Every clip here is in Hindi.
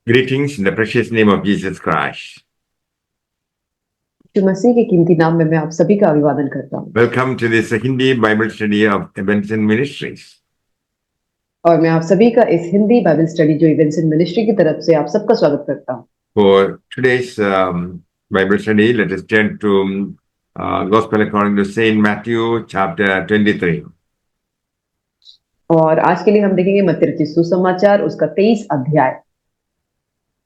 Greetings in the precious name of Jesus Christ. यीशु मसीह के कीमती नाम में मैं आप सभी का अभिवादन करता हूँ। Welcome to this Hindi Bible study of Ebenezer Ministries. और मैं आप सभी का इस हिंदी बाइबल स्टडी जो इवेंट्स इन मिनिस्ट्री की तरफ से आप सबका स्वागत करता हूँ। For today's Bible study, let us turn to Gospel according to Saint Matthew, chapter 23. और आज के लिए हम देखेंगे मत्ती रचित सुसमाचार उसका 23 अध्याय।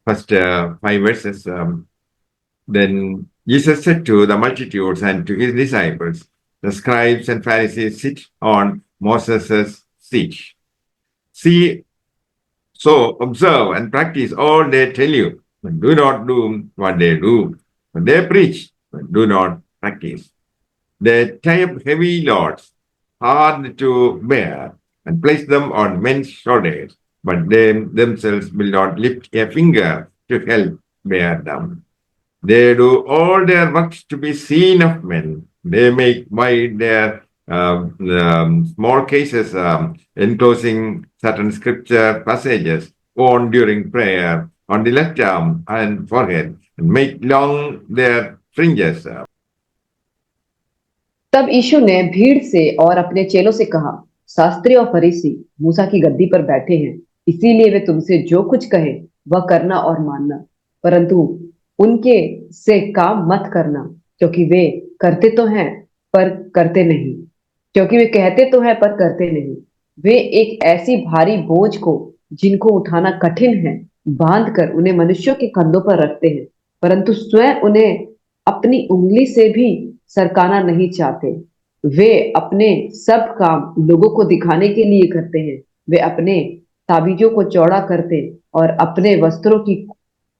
First 5 verses. Then Jesus said to the multitudes and to his disciples, the scribes and Pharisees sit on Moses' seat. See, so observe and practice all they tell you, but do not do what they do. But they preach, but do not practice. They tie up heavy loads, hard to bear, and place them on men's shoulders, but they themselves will not lift a finger to help bear them. They do all their works to be seen of men. They make wide their small cases enclosing certain scripture passages worn during prayer on the left arm and forehead, and make long their fringes. तब यीशु ने भीड़ से और अपने चेलों से कहा, शास्त्री और फरीसी मूसा की गद्दी पर बैठे हैं, इसीलिए वे तुमसे जो कुछ कहे वह करना और मानना, परंतु उनके से काम मत करना, क्योंकि वे करते तो हैं पर करते नहीं, क्योंकि वे कहते तो हैं पर करते नहीं। वे एक ऐसी भारी बोझ को जिनको उठाना कठिन है बांधकर उन्हें मनुष्यों के कंधों पर रखते हैं, परंतु स्वयं उन्हें अपनी उंगली से भी सरकाना नहीं चाहते। वे अपने सब काम लोगों को दिखाने के लिए करते हैं। वे अपने ताबीजों को चौड़ा करते और अपने वस्त्रों की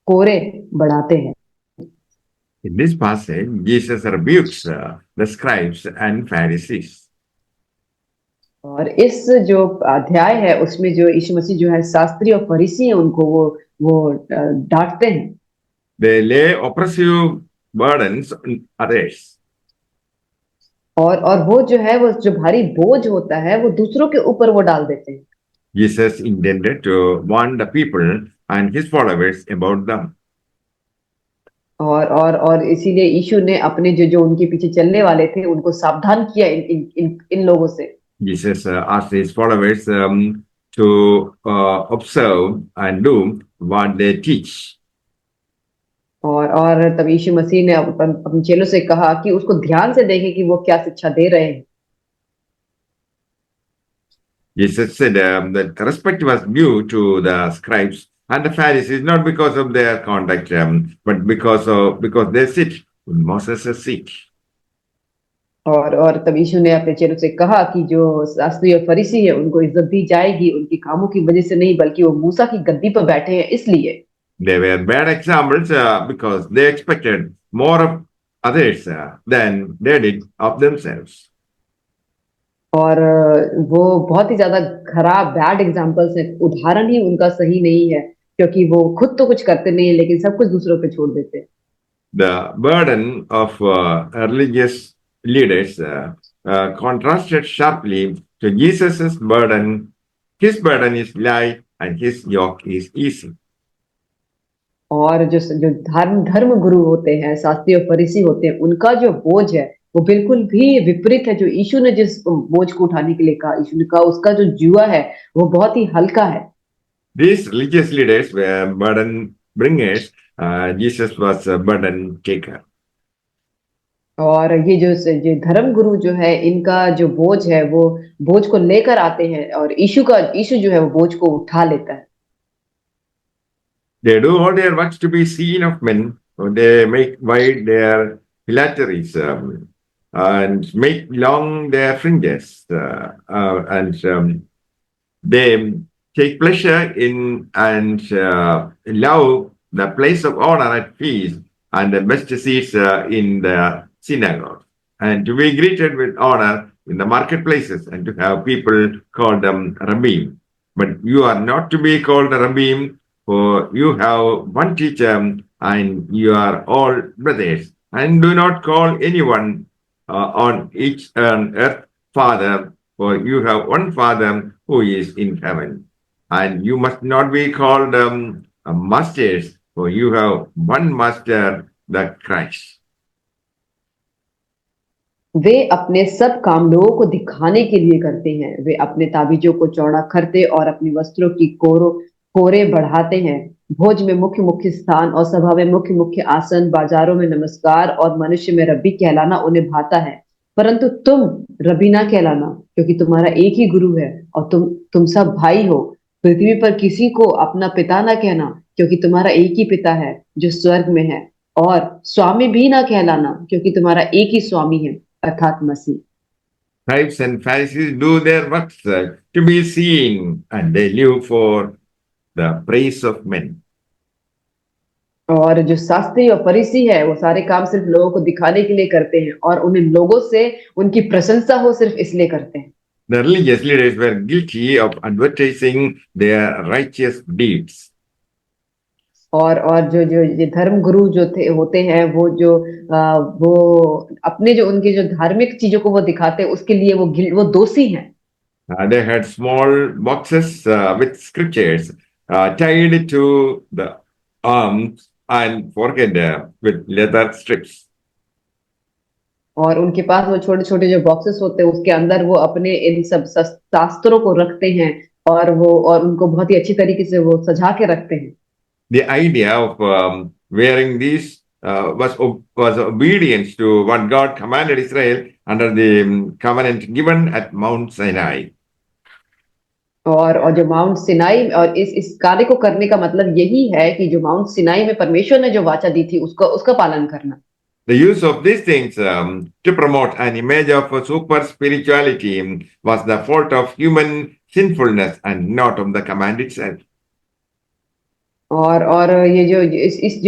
कोरे बढ़ाते हैं। In this passage, Jesus rebukes the scribes and Pharisees. और इस जो अध्याय है उसमें जो यीशु मसीह जो है शास्त्री और फरीसी हैं उनको वो डांटते हैं। They lay oppressive burdens on others. और वो जो है वो जो भारी बोझ होता है वो दूसरों के ऊपर वो डाल देते हैं। Jesus intended to warn the people and his followers about them. और इसीलिए यीशु ने अपने जो उनके पीछे चलने वाले थे उनको सावधान किया इन लोगों से। Jesus asked his followers to observe and do what they teach. और तब यीशु मसीह ने अपने चेलों से कहा कि उसको ध्यान से देखें कि वो क्या शिक्षा दे रहे हैं। Jesus said that respect was due to the scribes and the Pharisees, not because of their conduct, but because they sit in Moses' seat. और तब यीशु ने अपने चेलों से कहा कि जो शास्त्री और फरीसी है उनको इज्जत दी जाएगी उनके कामों की वजह से नहीं, बल्कि वो मूसा की गद्दी पर बैठे हैं इसलिए। They were bad examples because they expected more of others than they did of themselves. और वो बहुत ही ज्यादा खराब बैड एग्जाम्पल्स है, उदाहरण ही उनका सही नहीं है, क्योंकि वो खुद तो कुछ करते नहीं है लेकिन सब कुछ दूसरों पे छोड़ देते हैं। The burden of religious leaders contrasted sharply to Jesus's burden. His burden is light and his yoke is easy. और जो धर्म गुरु होते हैं, शास्त्री और फरीसी होते हैं, उनका जो बोझ है वो बिल्कुल भी विपरीत है जो यीशु ने जिस बोझ को उठाने के लिए कहा। यीशु ने कहा उसका जो जुआ है वो बहुत ही हल्का है। These religious leaders were burden bringers. Jesus was a burden taker. और ये जो धर्म गुरु जो है इनका जो बोझ है वो बोझ को लेकर आते हैं और यीशु जो है वो बोझ को उठा लेता है। They do all their works to be seen of men. They make wide their phylacteries and make long their fringes, and they take pleasure in and love the place of honor at feast and the best seats in the synagogue, and to be greeted with honor in the marketplaces, and to have people call them Rabbim. But you are not to be called Rabbim, for you have one teacher, and you are all brothers. And do not call anyone on each earth Father, for you have one Father who is in heaven. And you must not be called masters, for you have one master, the Christ. वे अपने सब काम लोगों को दिखाने के लिए करते हैं। वे अपने ताबीजों को चौड़ा करते और अपने वस्त्रों की कोरे बढ़ाते हैं। भोज में मुख्य मुख्य स्थान और सभा में मुख्य मुख्य आसन, बाजारों में नमस्कार और मनुष्य में रब्बी कहलाना उन्हें भाता है। परंतु तुम रब्बी ना कहलाना, क्योंकि तुम्हारा एक ही गुरु है और तुम सब भाई हो। पृथ्वी पर किसी को अपना पिता ना कहना, क्योंकि तुम्हारा एक ही पिता है जो स्वर्ग में है। और स्वामी भी ना कहलाना, क्योंकि तुम्हारा एक ही स्वामी है, अर्थात मसीह। Scribes and Pharisees do their works to be seen, and they live for the praise of men. और जो शास्त्री और फरीसी है वो सारे काम सिर्फ लोगों को दिखाने के लिए करते हैं और उन्हें लोगों से उनकी प्रशंसा हो सिर्फ इसलिए करते हैं। The religious leaders were guilty of advertising their righteous deeds. और जो जो ये धर्म गुरु जो थे होते हैं वो अपने जो उनके जो धार्मिक चीजों को वो दिखाते हैं उसके लिए वो दोषी हैं। They had small boxes with scriptures tied to the arms and forehead with leather strips. और उनके पास वो छोटे छोटे जो बॉक्सेस होते हैं उसके अंदर वो अपने इन सब शास्त्रों को रखते हैं और उनको बहुत ही अच्छी तरीके से वो सजा के रखते हैं। The idea of wearing these was obedience to what God commanded Israel under the covenant given at Mount Sinai. और जो माउंट सिनाई और इस कार्य को करने का मतलब यही है कि जो माउंट सिनाई में परमेश्वर ने जो वाचा दी थी उसका पालन करना। The use of these things to promote an image of super spirituality was the fault of human sinfulness and not of the command itself. और ये जो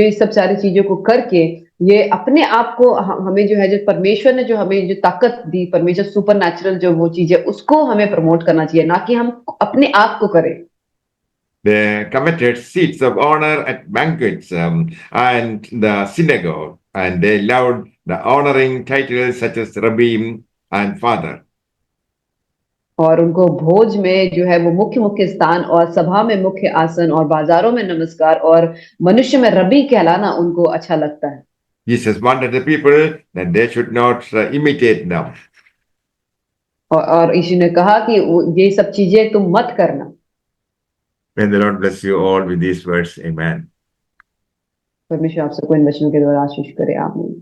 इस सब सारी चीजों को करके ये अपने आप को हमें जो है जो परमेश्वर ने जो हमें जो ताकत दी, परमेश्वर सुपर नेचुरल जो वो चीज है उसको हमें प्रमोट करना चाहिए, ना कि हम अपने आप को करें। They coveted seats of honor at banquets and the synagogue, and they loved the honoring titles such as Rabbi and Father. और उनको भोज में जो है वो मुख्य मुख्य स्थान और सभा में मुख्य आसन और बाजारों में नमस्कार और मनुष्य में रबी कहलाना उनको अच्छा लगता है। Jesus wanted the people that they should not imitate them. और यीशु ने कहा कि ये सब चीजें तुम मत करना। May the Lord bless you all with these words. Amen. परमेश्वर आप सबको इन वचनों के द्वारा आशीष करे। आमीन।